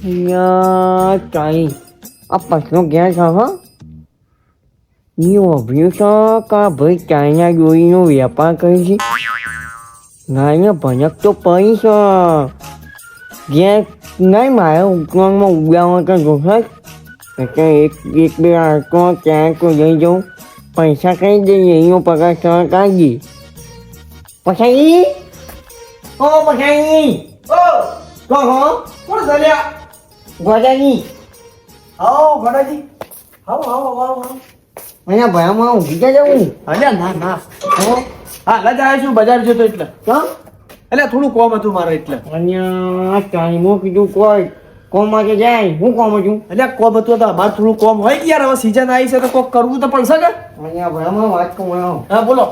યાર ચાઈ આ પછલો ગેસ હા ઓભ્યું છે કા ભાઈ ચાઈના દોરીનો વેપાર કરે છે નાઈને ભનક તો પડી છે ગેસ નહીં મારા ઉકરણમાં ઉગાડવા તો જોશે એટલે એક બે આટો ક્યાંક તો જઈ જાઉં પૈસા કઈ દઈએ એનો પગાર સરળ કાઢી પછી ઓ પછી કહો કોણ ચાલ્યા ગોડાની આવો ગોડાજી આવો અહીંયા ભયામાં ઊંઘી જા જવું અલ્યા ના હા લજા આવ્યો છું બજાર જતો એટલે એટલે થોડું કોમ હતું મારે એટલે અહીંયા ટાઈમો કીધું કોઈ કોમ માટે જાય હું કોમ છું એટલે કોમ હતું તો મારે થોડું કોમ હોય કે યાર હવે સીઝન આવી છે તો કોક કરવું તો પડશે કે અહીંયા ભયામાં વાત કહું હા બોલો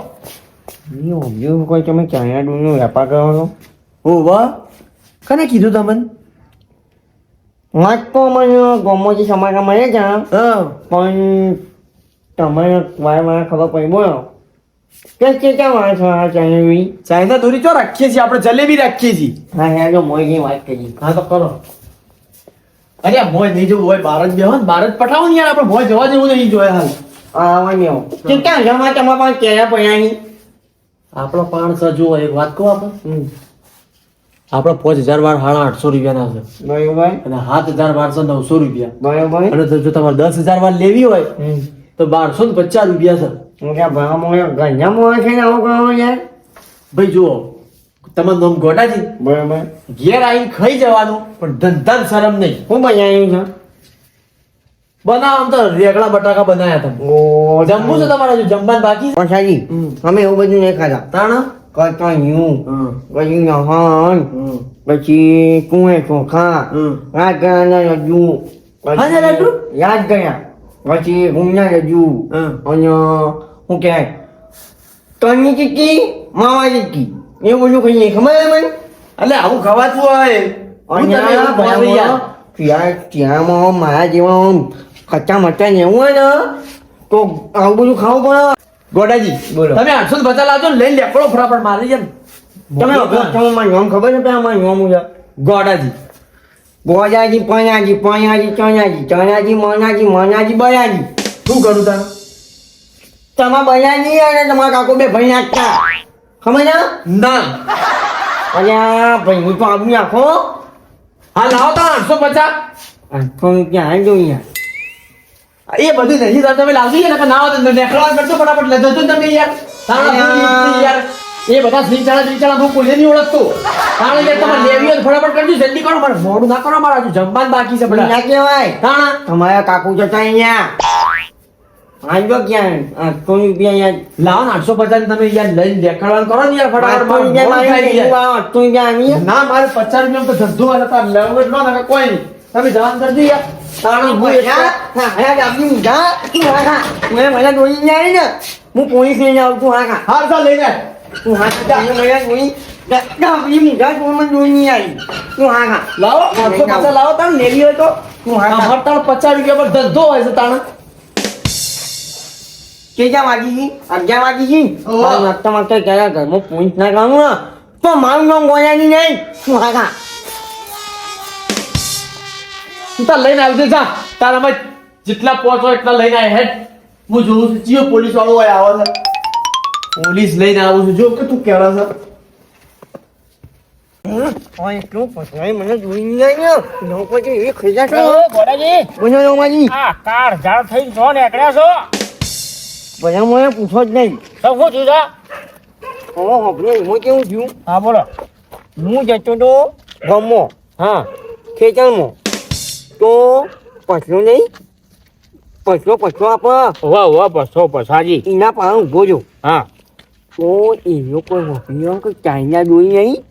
ઊંઘ્યું કોઈ તમે ચાઇના ડૂલનો વેપાર કરવાનો ઓ વાહ કને કીધું તમને વાત તો મને ગમોથી સમાચાર મળે છે હા પણ તમારે વારે ખબર પડી બોલો કે ક્યાં વાત છે આ ચાઇના ચાઇના દોરી ચો રાખીએ છીએ આપણે જલેબી રાખીએ છીએ હા યાર જો મોયની વાત કરી હા તો કરો અરે મોય નહીં જવું હોય બાર જ બેહો ને બાર જ પટાવો ને યાર આપણે મોય જવા જેવું નહીં જોઈએ હાલ આવવાની આવો કે ક્યાં જમા તમારા પાસે કેળા પડ્યાની આપણો 500 હોય એક વાત કહું આપણે આપણો 5000 વાર 850 રૂપિયાના છે બરોબર અને 7000 વાર 900 રૂપિયા બરોબર અને જો તમારે 10000 વાર લેવી હોય તો 1250 રૂપિયા છે હું ક્યાં ભણામાં ગંજામાં છે ને આવું કરવાનું યાર ભાઈ જુઓ તમારું નામ ગોટાજી બરોબર ઘેર આવીને ખાઈ જવાનું પણ ધંધા શરમ નહીં હું બનાવ્યું છે બનાવ આમ તો રેગડા બટાકા બનાવ્યા તમે ઓ જમવું છે તમારે હજુ જમવાનું બાકી છે પછાજી અમે એવું બધું નહીં ખાતા તાણ કટાયું પછી નહાણ પછી કુએ ચોખા રાત ગયાના રજુ હાજે રજુ? યાદ ગયા પછી ઘૂમના રજુ અને શું કહેવાય તની ચીક્કી માવા ચીક્કી એવું બધું કહીએ ખબર છે મને એટલે આવું ખવાતું હોય હું તમે એવું બનાવી યાર. ત્યાંમાં મારા જેવા કચ્ચા મચ્ચા ને એવું હોય ને તો આવું બધું ખાવું પડે ગોડાજી બોલો. તમે 850 લાવજો ને લઈને લેકડો ફટાફટ મારી જાય તમે તમે મારું નામ ખબર છે પેલા મારું નામ છે ગોડાજી ગોજાજી પણાજી પણાજી ચણાજી ચણાજી મનાજી મનાજી બયાજી શું કરું તારે તમારા બયાજી અને તમારા કાકો બે ભાઈ નાખતા ખબર છે ના અલ્યા ભાઈ હું તો આવું નાખો હા લાવો તો 850 આઠસો રૂપિયા હાલ દો યાર એ બધું નહીં તાર તમે લાવજો ને કે ના હોય તો નેકળવા કરજો ફટાફટ લઈ જજો ને તમે યાર તારા યાર એ બધા શ્રીચાળા હું કોઈ નહીં ઓળખતો તાણે યાર તમારે લેવી હોય તો ફટાફટ કરજો જલ્દી કરો મારે મોડું ના કરો મારે હજુ જમવાનું બાકી છે બધા ના કહેવાય તાણા તમારા કાકુ જતા અહીંયા હાલ દો ક્યાં 800 રૂપિયા યાર લાવો ને 850 તમે યાર લઈને દેખાડવાનું કરો ને યાર ફટાફટ 800 રૂપિયા મારી યાર. 800 રૂપિયા આવી ના મારે 50 રૂપિયા તો ધંધો હોય તાર લેવો એટલો ને કોઈ નહીં તમે જવાન કરજો યાર તાણે હું મને દોરી જાય ને હું પોલીસ લઈને આવું છું હા હાલ ચાલ લઈને આય. તું હા મને દોરી મુઢા મને દોરી નહીં આવી તું હા લાવો 850 લાવો તાણ લેવી હોય તો તું હા અમાર તાણ 50 રૂપિયા પર ધંધો હોય છે તાણ કેટલા વાગી ગઈ 11 વાગી ગઈ ઓહો. નાખતા માગતા ગયા ઘરમાં પોલીસ ના કામ ને તો મારું નામ ગોયાની નહીં તું હા તું તાર લઈને આવજે જા તારામાં જેટલા પહોંચો એટલા લઈને આય હેડ હું જોઉં છું ચિયો પોલીસ વાળો હોય આવે છે પોલીસ લઈને આવું છું જો કે તું કેળા છે ઓય એટલું પછાઈ મને જોઈ નહીં આવ્યો લોકો જે એવી ખીજા છે ગોડાજી બોલો રોમાજી આ કાર ઝાડ થઈ જો નીકળ્યા છો બધા મને પૂછો જ નહીં સૌ શું થયું છે હવે હોભળ્યો એમાં કેવું થયું હા બોલો હું જતો તો ગામમાં હા ખેતરમાં તો પછલો નહીં પછલો આપણે વાહ વાહ બસો પસાજી એના પાસે ઊભો છો હા તો એનો કોઈ હોભળ્યો કે ચાઇના દોરી નહીં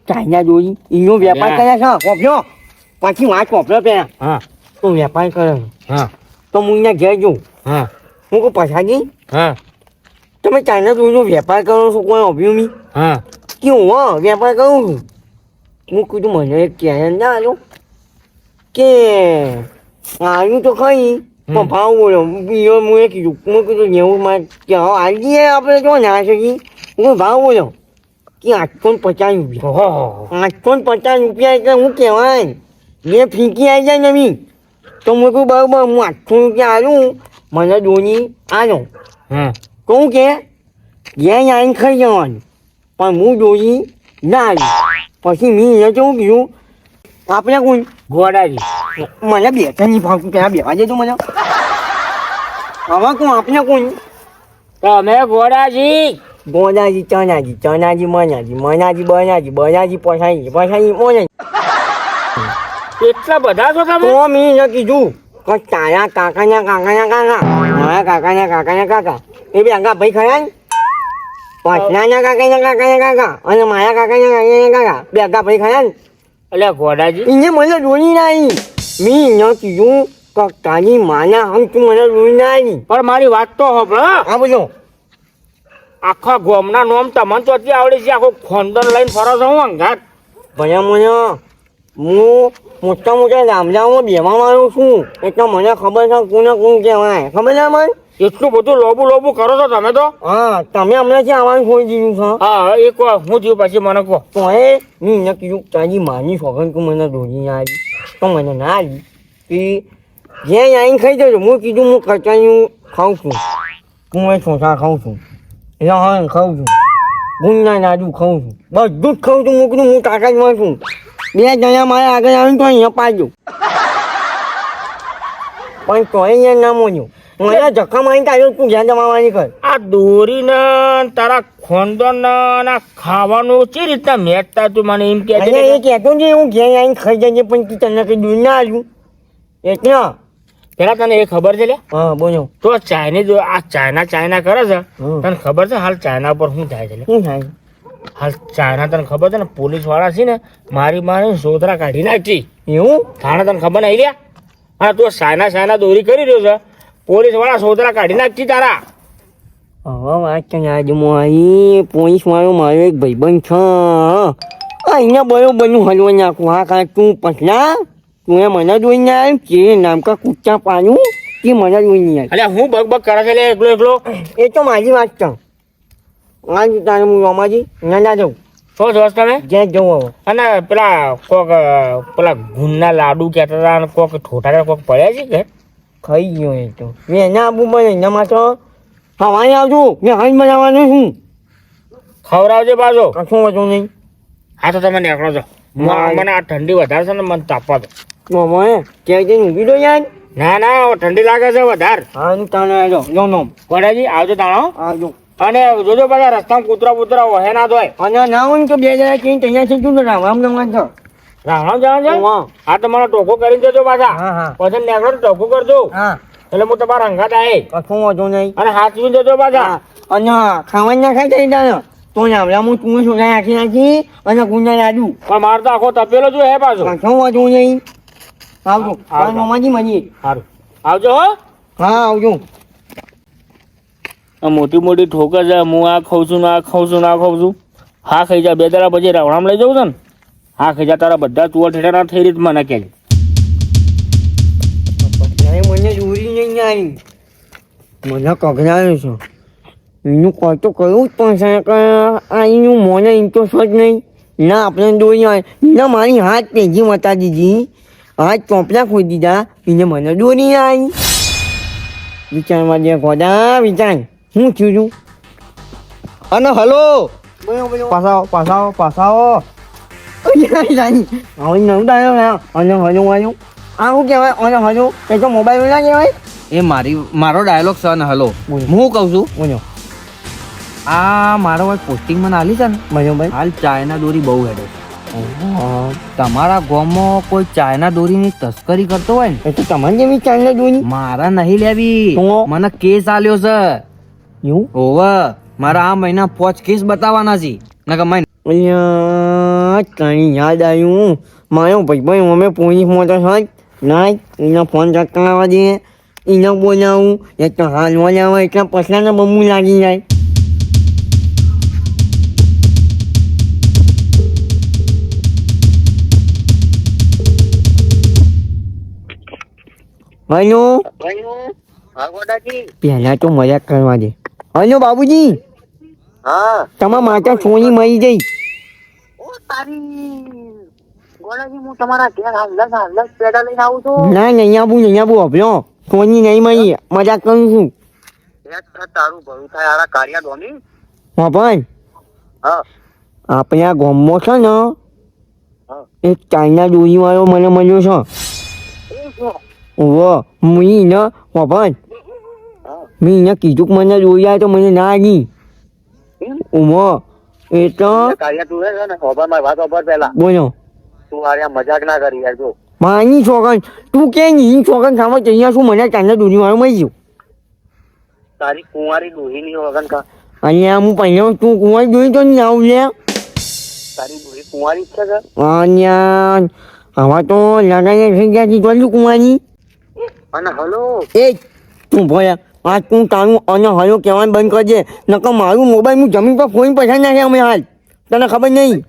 ચાઇના દોરી એનો વેપાર કર્યા છે હોભળ્યો પાછી વાત હોભળ્યો પેલા હા તો વેપાર કરે હા તો હું અહીંયા ઘેર જોઉં હા હું કહું પછાજી હા તમે ચાઇના દોરીનો વેપાર કરો છો કોઈ હોભળ્યું નહીં હા કે હું હા વેપાર કરું છું હું કીધું મને એક ક્યારે ના આવ્યો કે આવ્યું તો ખરી પણ ભાવ બોલ્યો બીજો મેં કીધું મેં કીધું નેવું માં કે હવે આવી જઈએ આપણે જો ના છે હું ભાવ બોલ્યો કે 850 રૂપિયા ઓહો 850 રૂપિયા એટલે હું કહેવાય બે ફીકી આવી જાય નવી તો મેં કહું બરાબર હું 800 રૂપિયા આલું મને દોરી આલો હા કહું કે ઘેર આવીને ખાઈ જવાનું પણ હું દોરી ના આવી પછી મેં અહીંયા કેવું કીધું આપણે કોણ ગોડાજી મને બે નહીં ફાવતું ત્યાં બેવા દેજો મને હવે કોણ આપણે કોણ તમે ગોડાજી ગોદાજી ચણાજી ચણાજી મનાજી મનાજી બનાજી પસાજી મોનાજી એટલા બધા છો તમે તો મેં એને કીધું કે તારા કાકાના મારા કાકાના કાકા એ બે આગા ભાઈ ખરા ને પટનાના કાકા અને મારા કાકાના કાકા બે આગા ભાઈ ખરા ને એટલે ગોડાજી એને મને રોઈ ના આવી મેં એને કીધું કે તારી માના હમ તું મને રોઈ ના આવી પણ મારી વાત તો હોભળો હા બોલો આખા ગોમના નોમ તમને તો અત્યારે આવડે છે આખો ખોંદન લઈને ફરો છો હું અંગાત ભયા મને હું મોટા ગામડાઓમાં બેવામાં આવ્યો છું એટલે મને ખબર છે કોને કોણ કહેવાય ખબર છે મને એટલું બધું લોબુ કરો છો તમે તો હા તમે હમણાં છે આવવાનું છોડી દીધું છે હા એ કહો હું થયું પછી મને કહો તો એ મેં એને કીધું તારી માની સોગન તું મને દોરી ના આવી તો મને ના આવી કે જ્યાં આવીને ખાઈ જજો હું કીધું હું કચાયું ખાઉં છું હું એ છોસા ખાઉં છું લહણ ખાઉં છું ગુંદના લાડુ ખાઉં છું બધું જ ખાઉં છું હું કીધું હું તાકાતમાં છું બે જણા મારા આગળ આવીને તો અહીંયા પાડજો પણ તોય અહીંયા ના મોન્યું મને ધક્કા મારીને આવ્યો તું જ્યાં જમાવાની કર આ દોરીને તારા ખોંદન ના ખાવાનું ચી રીતના મેચતા તું મને એમ કે એટલે એ કહેતો ને હું ઘેર આવીને ખાઈ જજે પણ તું તને કઈ દૂર ના આવ્યું એટલે પેલા તને એ ખબર છે લે હા બોલો તો ચાઇનીઝ આ ચાઇના કરે છે હમ. તને ખબર છે હાલ ચાઇના પર શું થાય છે લે? શું થાય હાલ ચાઇના તને ખબર છે ને પોલીસ વાળા છે ને મારી સોદરા કાઢી નાખી એવું થાણે તને ખબર નહીં લ્યા હા તું ચાઇના દોરી કરી રહ્યો છે પોલીસ વાળા સોદરા કાઢી નાખી તારા હવે વાત છે આજે મારી પોલીસ મારો એક ભાઈબંધ છે અહીંયા બરોબરનું હલવા નાખું હા કારણ તું પછલા તું એ મને જોઈને આવ્યું કે નામ કા કૂચા પાડ્યું કે મને જોઈને આવ્યું અલ્યા હું બગ કરે છે લે એકલો એ તો મારી વાત છે આજ તારે હું રમાજી ના જાઉં શું જોશ તમે જ્યાં જવું હવે અને પેલા ગુણના લાડુ કહેતા હતા અને કોક ઠોઠા કોક પડ્યા છે કે ખાઈ ગયો એ તો મેં એના આપવું પડે એના માટે હવાઈ આવજો મેં હાઈ બનાવવાનું છું ખવડાવજે બાજો કશું વધુ નહીં હા તો તમે નીકળો છો મને આ ઠંડી વધારે છે ને મને તાપવા દો મામા ક્યાં જઈને ઊંઘી દો યાર ના ઠંડી લાગે છે વધારે હા હું તાને આવજો લો નોમ ગોડાજી આવજો તાણો આવજો અને જોજો બધા રસ્તામાં કૂતરા વહે ના ધોય અને ના હોય ને તો બે જણા કઈ તૈયાર થઈ ગયું રામ રમવા છો રાવણ જવાનું છે હા હા તો મને ટોકો કરીને જજો પાછા હા હા પછી નીકળો તો ટોકો કરજો હા એટલે હું તમારા અંગાત આવે કશું વધુ નહીં અને હાથવી જજો પાછા અને ખાવાનું ના ખાઈ જાય તાને તો રામરામું તું સોના નાખી અને ગુંડા લાડુ પણ મારે તો આખો તપેલો જો હે પાછો કશું વધુ નહીં આવજો મામાજી મળીએ સારું આવજો હો હા આવજો આ મોટી ઠોકર છે હું આ ખાઉં છું ને આ ખાઉં છું ને આ ખાઉં છું હા ખાઈ જા બે દાડા પછી રાવણામ લઈ જવું છે ને હા ખાઈ જા તારા બધા તુવર ઠેઠા થઈ રીત મને કહેજે મને દોરી નહીં આવી મને કગડાયો છે એનું કોઈ તો કયું જ પણ છે કે આ એનું મોને ઇન્ટરેસ્ટ જ નહીં ના આપણે દોરી આવે ના મારી હાથ પેજી મતા દીધી હાથ ચોપડા ખોઈ દીધા એને મને દોરી આવી વિચારમાં દે ગોડા વિચાર હું થયું છું અને હલો બોલો પાછાઓ હવે નવું ડાયો અને હજુ હજુ આ શું કહેવાય અને હજુ એ તો મોબાઈલ ના કહેવાય એ મારો ડાયલોગ છે ને હલો બોલો. હું કહું છું બોલો આ મારો ભાઈ પોસ્ટિંગ મને આલી છે ને ભાઈ હાલ ચાઇના દોરી બહુ હેડે તમારા ગામમાં કોઈ ચાઇના દોરીની તસ્કરી કરતો હોય ને એ તો તમારે જેવી ચાલે દોરી મારા નહીં લેવી તો? મને કેસ આલ્યો છે એવું ઓવે મારા આ મહિના 5 કેસ બતાવવાના છે નકર મને અહીંયા કઈ યાદ આવ્યું મારો ભાઈ અમે પોલીસ મોટર હોય ના એના ફોન ચેક કરાવવા દઈએ એને બોલાવું એ તો હાલવા લાવે એટલે પછલાને બમ્બુ લાગી જાય હલો પહેલા તો મજાક કરવા દે હલો બાબુજી હા તમારા માતા સોની મરી જઈ ગોળાજી હું તમારા ઘેર હાલસ પેડા લઈને આવું છું. ના નહીં આવું અભ્યો કોઈની નહીં મળી મજાક કરું છું તારું ભરું થાય આરા કાળિયા ડોમી. હા ભાઈ હા આપણે આ ગામમાં છે ને હા એક ચાઇના દોરી વાળો મને મળ્યો છે એ શું? ઓહો હું ને હા ભાઈ હા મેં એને કીધું કે મને દોરી આવે તો મને ના આવી એમ? ઓહો એ તો કાળિયા તું છે ને ખબર મારી વાત ખબર પેલા બોલો તું આર્યા મજાક ના કરી યાર જો. માની છોકન તું કે ની છોકન ખાવા જઈએ શું મને ચાઇના દોરી વાળો મળી ગયો તારી કુંવારી ડોહીની વગન કા અહીંયા હું પહેલો તું કુંવારી જોઈ તો નહીં આવું છે તારી ડોહી કુંવારી જ છે કે? અહીંયા હવે તો લડાઈ થઈ ગયા છે જોયું કુંવારી અને હલો એ તું ભોયા આ તું તારું અને હલો કહેવાનું બંધ કરજે નકર મારું મોબાઈલ હું જમીન પર ફોન પૈસા નાખે અમે હાલ તને ખબર નહીં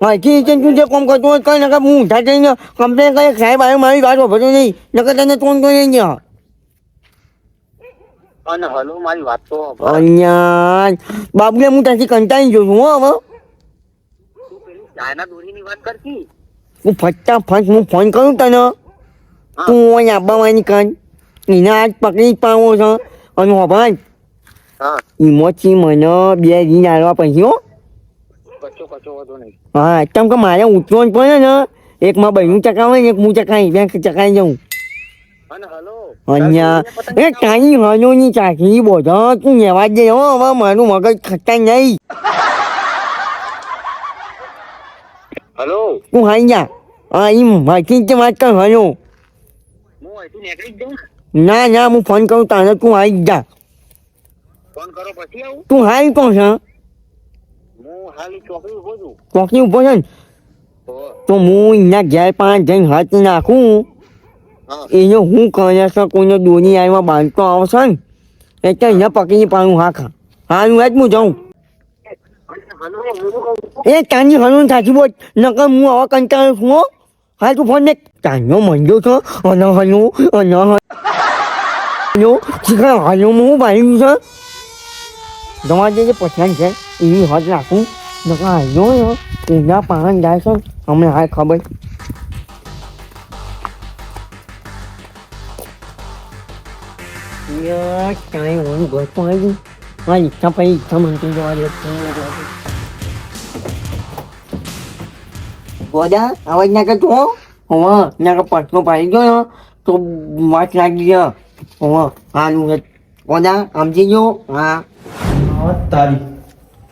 માહિતી છે તું જે કામ કરતો હોય કઈ નકર હું ઉઠા જઈને કમ્પ્લેન કરે સાહેબ આવ્યો મારી વાત ભરતો નહીં નકર તને તોડ તો નહીં ગયા અને હલો મારી વાત તો સાંભળ. અહીંયા બાબુને હું ત્યાંથી કંટાળી ગયો છું હો હવે તું પેલી ચાયના દોરીની વાત કરતી. હું ફટાફટ હું ફોન કરું તને તું અહીંયા આવવાની કર એને આજ પકડી પાવો છે અને હો ભાઈ હા એમાંથી મને 2 દિન આવવા પછી હો કચો વધુ નહીં. હા કેમ કે મારે ઉતરવો જ પડે ને એક માં બહેનું ચકાવે ને એક હું ચકાવી બે ચકાવી જાઉં અને હલો અહીંયા એ કાની હનોની ચાકરી બોધો તું લેવા જ દે હો હવે મારું મગજ ખટાઈ નહીં હલો તું હાઈ જા હા એમ માથી જ વાત કર હલો હું અહીંથી નીકળી જ જાઉં. ના ના હું ફોન કરું તારે તું આવી જ જા ફોન કરો પછી આવું. તું હાલ કોણ છે હું હાલ ઈ ચોકડી ઉભો છું. ચોકી ઉપર છે ને તો તો હું એના ઘેર પાંચ જઈને હાથ નાખું હા એને હું કરે છે કોઈને દોરી આવીમાં બાંધતો આવશે ને એટલે એને પકડી પાડું હાખા હાલું જ હું જાઉં અને હલો હું શું કહું છું? એ તાની હલન સાચી બોલ નકર હું આવા કંટાળું છું હો હાલ તું ફોન ને તાનો મંડ્યો છો અને હલો શીખા હલો હું ભાઈ છે તમારે જે પછાણ છે એની હાથ રાખું નકર હાલ્યો ને એના પાન જાય છે હમણાં હાલ ખબર યાર કાંઈ હું ઘર તો આવી ગયું હા ઈચ્છા પછી ઈચ્છા માનતી જવા દે ગોદા અવાજ ના કરતો હો હોવા ના કે પટનો પાડી ગયો ને તો વાત લાગી ગયો હોવા હાલું છે ગોદા સમજી ગયો હા હા તારી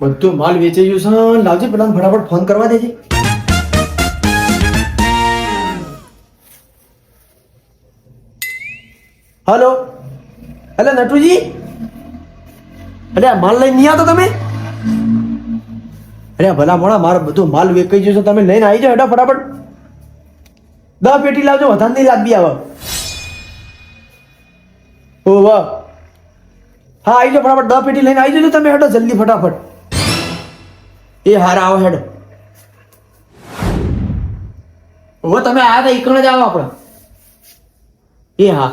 બધું માલ વેચાઈ ગયું છે લાવજે પેલા ફટાફટ ફોન કરવા દેજે હલો અલે નટુજી અરે આ માલ લઈને નહીં આવતો તમે અરે ભલા મોડા મારો બધું માલ વેચાઈ ગયો છે તમે લઈને આવી જાઓ હેડા ફટાફટ 10 પેટી લાવજો વધારે નહીં લાગી આવે ઓ વાહ હા આવી જાઓ ફટાફટ 10 પેટી લઈને આવી જજો તમે હેડો જલ્દી ફટાફટ એ હારા આવો હેડો ઓ તમે આયા હતા ઈકણ જ આવો આપણે એ હા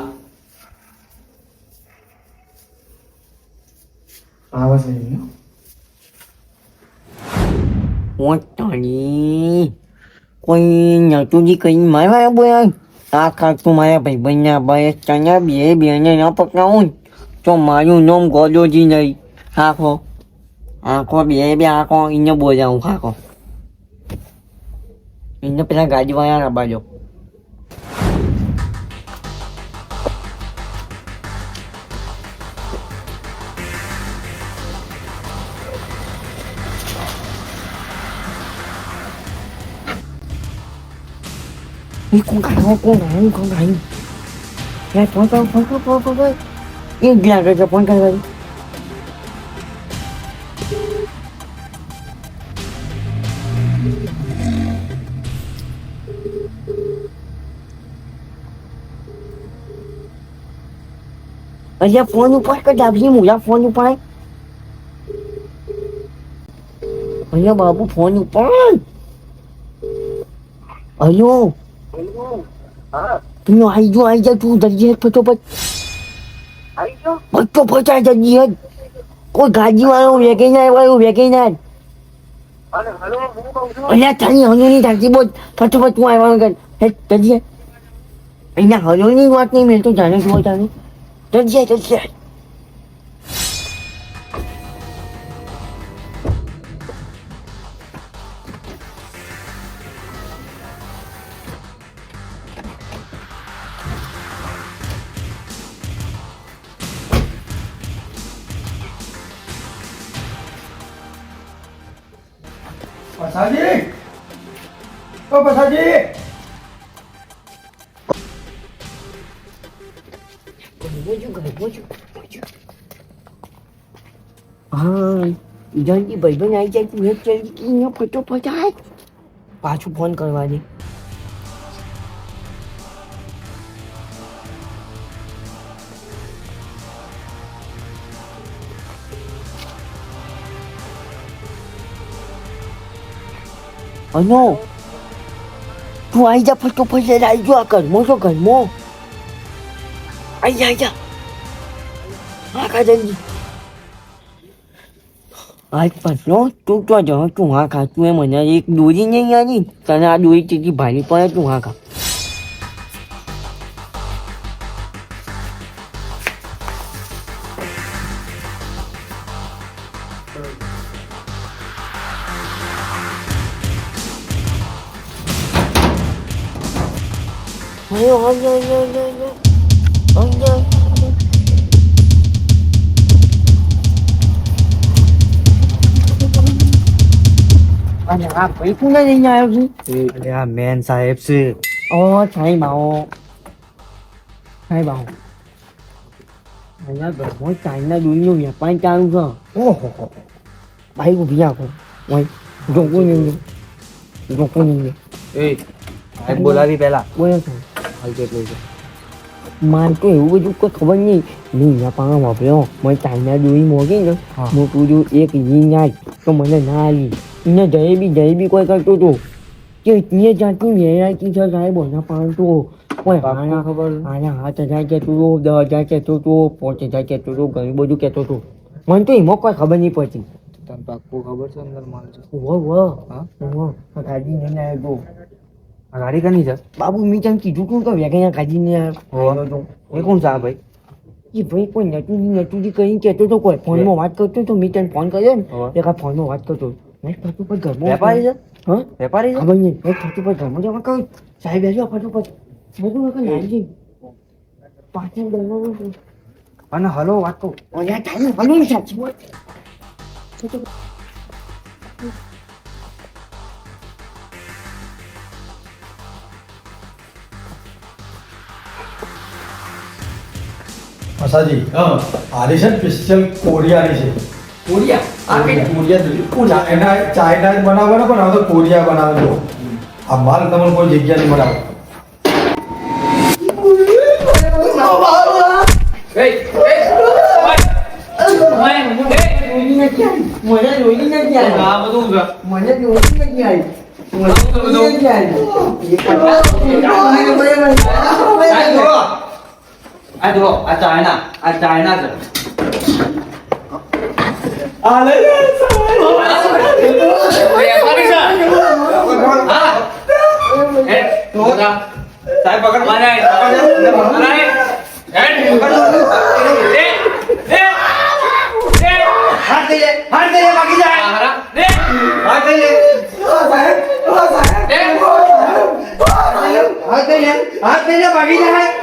આવો છે પોતાની કોઈ નતુજી કઈ મારવા બોયા આ ખાતું મારા ભાઈબંધના ભાઈ તને બેને ન પકડાવું ને તો મારું નામ ગોદોજી નહીં આખો આખો બે આખો એને બોલાવું આખો એને પેલા ગાડીવાળા ના બાજો con gái nghe thôi yên nhà cái con cái đây અહીંયા ફોન ઉપર કે ડાબી મુલા ફોન ઉપર અહીંયા બાબુ ફોન ઉપર અયો હા તું આવી જા તું જલ્દી ફટોફટ આવી ગયો. ફટોફટ આ જલ્દી કોઈ ગાડી વાળો વેકી ના અને હલો હું કહું છું અલ્યા તારી હલોની તાકી બોલ ફટાફટ તું આવવાનું કર હે તજીએ અહીંયા હલોની વાત નહીં મેં તો જાણે જોવા જાણે તજીએ પછાજી ઓ પછાજી હા જાનકી ભાઈબંધ આવી જાય તું એક ચાલી અહીંયા ફટોફટ આય પાછું ફોન કરવા દે અનો તું આવી જા ફટોફટ આવી જો આ ઘરમાં છો ઘરમાં આવી જા હા ખા જલ્દી આજ પાછો તું તો જ તું હા ખા તું એ મને એક દોરી નહીં આવી તને આ દોરી તીજી ભારી પડે તું હા ખા અને આ ભાઈ કોને લઈને આવ્યો છું અરે આ મેન સાહેબ છે ઓ સાહેબ આવો સાહેબ આવો અહીંયા ઘરમાં ચાઇના દૂધનો વેપાર ચાલુ છે ઓહો ભાઈ ઊભી આપો ભાઈ જોકો નહીં એ સાહેબ બોલાવી પહેલા બોલો છો હાલ કેટલું છે મારે તો એવું બધું કોઈ ખબર નહીં મેં અહીંયા પાણા વાપર્યો મને ચાઇના દોરી મોગી ને હા. મોટું જો એક રીંગ આઈ તો મને ના આવી એને જયેબી કોઈ કરતો હતો કે એ જાતની વેરાયટી છે સાહેબ એના પાણ તો કોઈ પાકું ખબર? આના 8,000 કહેતો હતો 10,000 કહેતો હતો 5,000 કહેતો હતો ઘણું બધું કહેતો હતો મને તો એમાં કોઈ ખબર નહીં પડતી તને પાક્કું ખબર છે અંદર માલ છે હા આ ગાડી લઈને આવ્યો હતો આ ગાડી કની છે બાબુ મેં તને કીધું તું કે વેગૈયા ગાડી ને આવ્યો હતો એ કોણ છે આ ભાઈ એ ભાઈ કોઈ નટુજી કરીને કહેતો હતો કોઈ ફોનમાં વાત કરતો હતો મેં તને ફોન કર્યો ને હોવે. એક આ ફોનમાં વાત કરતો મેં ફટું પર ઘરમાં વેપારી છે હા વેપારી છે ખબર નહીં મેં ફટું પર ઘરમાં જવા કહ્યું સાહેબ બેસો ફટું પર બધું વખત લાગી પાછળ દરવાનો છે અને હલો વાત તો ઓલા ચાલે હલો સાચી બોલ મસાજી આરી છે સ્પેશિયલ કોરિયાની છે કોરિયા આ કઈ કોરિયા જોયું ચાઇના જ બનાવવાનો પણ હવે તો કોરિયા બનાવે છે આ માલ તમને કોઈ જગ્યા નહીં બનાવો મને રોઈ નથી આવી આ બધું છે મને રોઈ નથી આવી મને નથી આવી આ જો આ ચાઇના છે આ લઈ સાહેબ પકડ મારે હાથ દે બાકી જાય હાથ દે બાકી જાય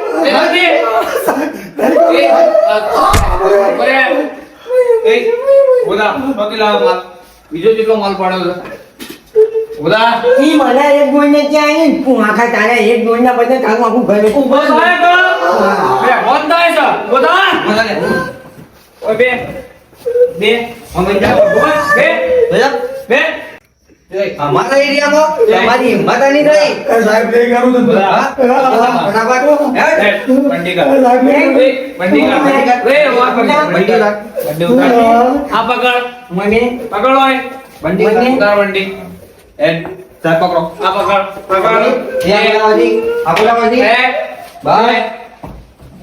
બીજો જેટલો માલ પાડ્યો છે બધા ઈ મને એક ગોળ ને ત્યાં આવી તું આખા તારે એક ગોળ ના બદલે તારું આખું ઘર ઉભો થાય તો બે હોત થાય છે બધા મને ઓય બે અમે જાવ બે અમારા એરિયામાં તમારી હિંમત નહીં થઈ સાહેબ લઈ કરું તો બંડી કર બંડી કર રે વા બંડી કર બંડી ઉતાર આ પકડ મને પકડો આય બંડી કર ઉતાર બંડી એન્ડ સાહેબ પકડો આ પકડ આપણામાંથી બાય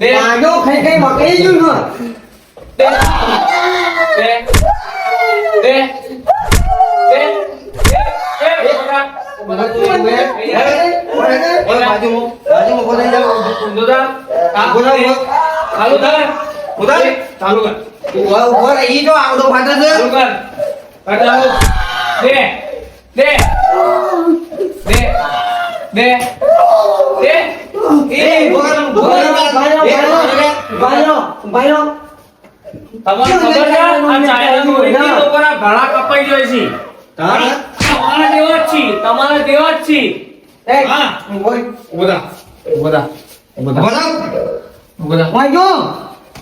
બે આજો ખાઈ ખાઈ મકઈ ગયું ને બે બે બે બધા તું એ બે. ઓય બાજુમાં ઉભો થઈ જાઓ. ઉદા ચાલુ કર ચાલુ કર તું ઉભો રહે. ઈ જો આવડો ફાટે છે. ચાલુ કર ચાલુ દે દે દે દે દે એ ઉભો રહે, ઉભો રહે. ભાઈઓ તમને ખબર છે આ ચાઇના દોરીથી લોકોના ગળા કપાઈ જાય છે તારા તમારા જેવા જ છે તમારા જેવા જ છે હા ઉદા ઉદા ઉભો રહો. ઉદા ભાઈઓ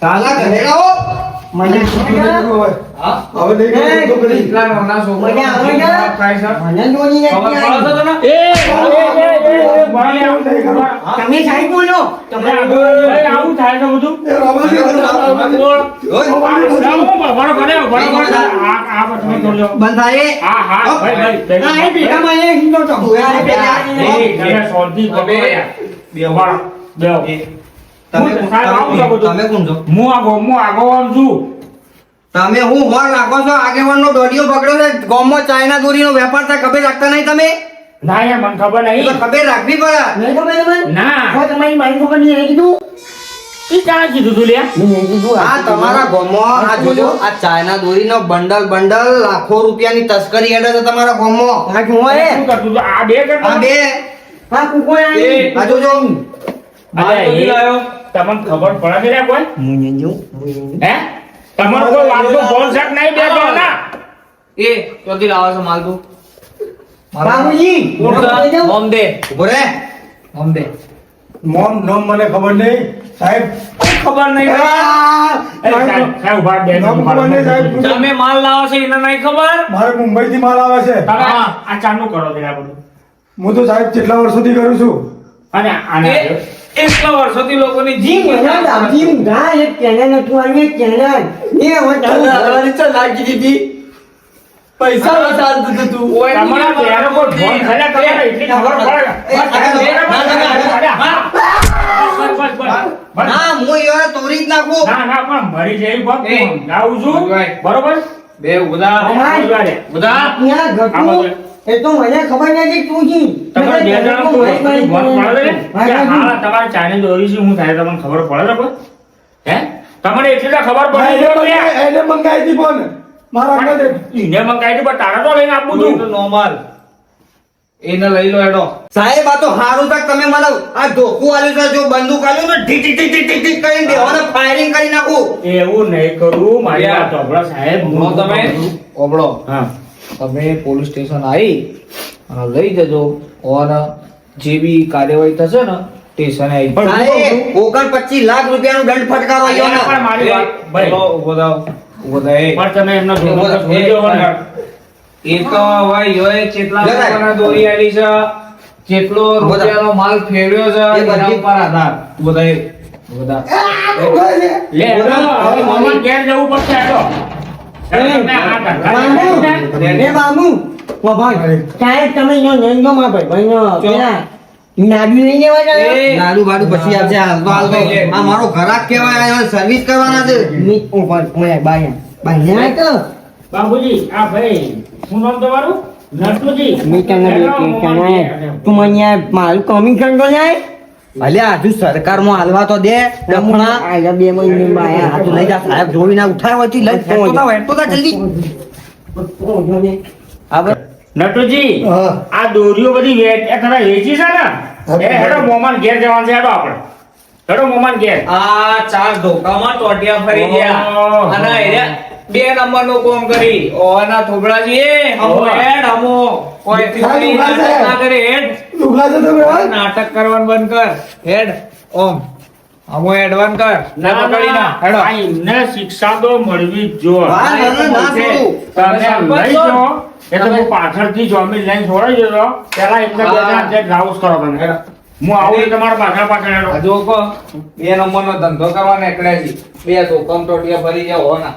તાલા ઘરે રહો. મને હા હવે નહીં કરું તો કરી. કેટલા નાના છોકરા મને આવડે છે? ખાય છે મને જોની ખબર પડે છે તને તમે સાહેબ બોલો તમે આવું થાય છે બધું એ રામાજી, બંધ થાય. હા હા ભાઈ ભાઈ આ એ ભેગા મને હિંદો તો તું યાર પેલા. તમે કોણ છો? તમે હું હોર રાખો છો? આગેવાનનો દોડીઓ પકડ્યો છે. ગામમાં ચાઇના દોરીનો વેપાર થાય, ખબર રાખતા નહીં તમે? ના યાર મને ખબર એ તો નહીં ખબર રાખવી પડે. નહીં ખબર તમને ના હો તમારી મારી ખબર નહીં રહી કીધું ઈ ચાલે કીધું તું લ્યા મેં નહીં કીધું આ તમારા ગામમાં આ જોજો, આ ચાઇના દોરીનો બંડલ લાખો રૂપિયાની તસ્કરી હેડે છે તમારા ગામમાં. આ જુઓ એ શું કરતું તું? આ બે કરતો આ બે આ કુકો આવી આ જોજો. અરે એ તમને ખબર પડે છે લ્યા કોઈ મુને જો હે તમારો કોઈ વાતનો ફોન શક નહીં બે જણા એ ચોથી લાવો છો માલ તું બાબુજી મોમ દે ઉભો રે. મોમ દે મોમ નોમ મને ખબર નહીં સાહેબ. ખબર નહીં સાહેબ ઉભા બે નામ ખબર નહીં સાહેબ. તમે માલ લાવો છો એને નહીં ખબર મારે મુંબઈ થી માલ આવે છે. તમે આ ચાનું કરો છો આ બધું હું તો સાહેબ કેટલા વર્ષોથી કરું છું. અને આને એટલા વર્ષોથી લોકોની જીવ કેના દાદી ઊંધા એક કેના નતું આવી એક કેના એ હવે લાગી દીધી પૈસા વસાડતું હતું તું તમારા બેનો કોઈ ફોન ખરા તમારે એટલી ખબર પડે ના હું યાર તોડી જ નાખું. ના ના પણ મરી જેવી વાત એ, હું સમજાવું છું ભાઈ. બરોબર બે ઉદા અમારે ઉદા ત્યાં ઘટનું એ તો મને ખબર નથી તું જી તમારે બે જણા કોઈ વસ્તુની ભોંગ પડે છે ને? કે હા તમારે ચાઇના દોરી છે હું થાય તમને ખબર પડે છે કોઈ હે તમને એટલી તો ખબર પડે છે કે યાર એને મંગાવી હતી પણ મારા આગળ ઈને મંગાઈ દે પણ તારા તો લઈને આપું છું નોર્મલ એને લઈ લો એડો સાહેબ આ તો હારું તક તમે મને આ ધોકું આલ્યું છે. જો બંદૂક આલ્યું તો ઢીક ઢીક ઢીક ઢીક ઢીક કરીને દેવાને ફાયરિંગ કરી નાખું. એવું નહીં કરું મારી યાર. વાત સાંભળો સાહેબ હમણો તમે ઓબળો હા તમે પોલીસ સ્ટેશન આવી અને લઈ જજો ઓર જે બી કાર્યવાહી થશે ને સ્ટેશને આવી પણ સાહેબ 29 લાખ રૂપિયાનો દંડ ફટકારો આવ્યો ને. પણ મારી વાત ભાઈ ઉભો થાવ ઉભો થાય પણ તમે એમનો ધોરણ તો જોઈ જવો ને. એ તો હવે યોએ કેટલા જગાય. લોકોના દોરી આલી છે જેટલો રૂપિયાનો માલ ફેરવ્યો છે એ બધી- એના ઉપર આધાર ઉભો થાય ઉભો થા. લે હેડો, હવે મામા ઘેર જવું પડશે હેડો. હેડો, તમે આ ધંધા એ બાબુ ઓ ભાઈ સાહેબ તમે નો નેંગો માં ભાઈ ભાઈ નો પેલા નાડી લઈ લેવા જાવ એ નાડું બાડું પછી આવશે. હાલ તો આ મારો ઘરાક કહેવાય, આ સર્વિસ કરવાના છે. મી ઓ ભાઈ ઓય બાયા બાયા તો બાબુજી આ ભાઈ શું નામ તમારું નટુજી મી તને હેડો, બે મામા કે ઘેર. તું મને મારું કમિશન તો જાય અલ્યા હજુ સરકારમાં હાલવા તો દે. ડફણા આ બે મહિને બાયા આ તો લઈ જા સાહેબ, જોઈને ઉઠાય હોય થી લઈ હેઠો તા જલ્દી. હા ભાઈ. નટુજી હા. આ દોરીઓ બધી તમે વેચી છે ને એ હેડો મોમાન ઘેર જવાનું છે હેડો આપણે હેડો મોમાન ઘેર આ ચાર ધોકામાં ટોટિયા ફરી ગયા ઓહો. અને એર્યા બે નંબર નું કામ કરી ઓના થોબડાજી એ હમો ઓહો. હેડ હમો કોઈ ફિકરી ઉભા છે. ના કરે હેડ દુખા છે તમે હા? નાટક કરવાનું બંધ કર હેડ ઓમ હમો એડવાન કર ના પકડી ના હેડો આ એમને શિક્ષા તો મળવી જ જોઈએ. હા, ના, ના, ના, છે. છોડું. તમે લઈ જાઓ એટલે હું પાછળથી જોમીન લઈને છોડાઈ જતો પેલા એમને બે જણા જે રાઉસ કરો તમે હું આવું એટલે તમારા પાછળ પાછળ હેડો. આ જો કો બે નંબર નો ધંધો કરવા નીકળ્યા છે બે ધોકામ ટોટિયા ફરી ગયા હોના